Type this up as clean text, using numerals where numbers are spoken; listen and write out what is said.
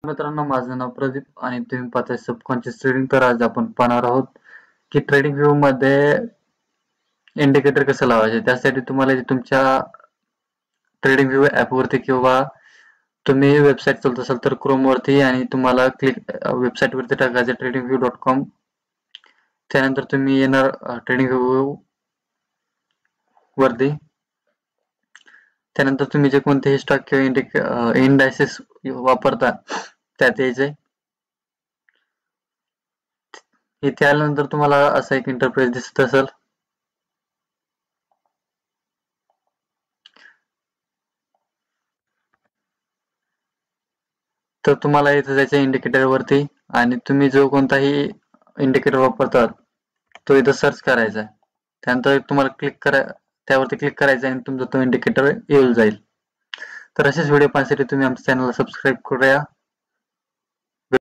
मित्रांनो, माझं नाव प्रदीप आणि तुम्ही पाहताय सबकॉन्शियस ट्रेडिंग. तर आज आपण पाहणार आहोत की ट्रेडिंग व्ह्यू मध्ये इंडिकेटर कसं लावायचे. त्यासाठी तुम्हाला तुमच्या ट्रेडिंग व्ह्यू ऍप वरती किंवा तुम्ही वेबसाईट चालवत असाल तर क्रोम वरती आणि तुम्हाला वेबसाईट वरती टाकायचं tradingview.com. त्यानंतर तुम्ही येणार ट्रेडिंग व्ह्यू वरती. त्यानंतर तुम्ही जे कोणतेही स्टॉक किंवा इंडायसेस वापरता त्यात यायचे. इथे आल्यानंतर तुम्हाला असा एक इंटरफेस दिसत असेल. तर तुम्हाला इथे जायचं इंडिकेटर वरती आणि तुम्ही जो कोणताही इंडिकेटर वापरतात तो इथं सर्च करायचा आहे. त्यानंतर तुम्हाला त्यावरती क्लिक करायचं आणि तुमचा तो इंडिकेटर येऊन जाईल. तर असेच व्हिडिओ पाहण्यासाठी तुम्ही आमच्या चॅनलला सबस्क्राईब करूया.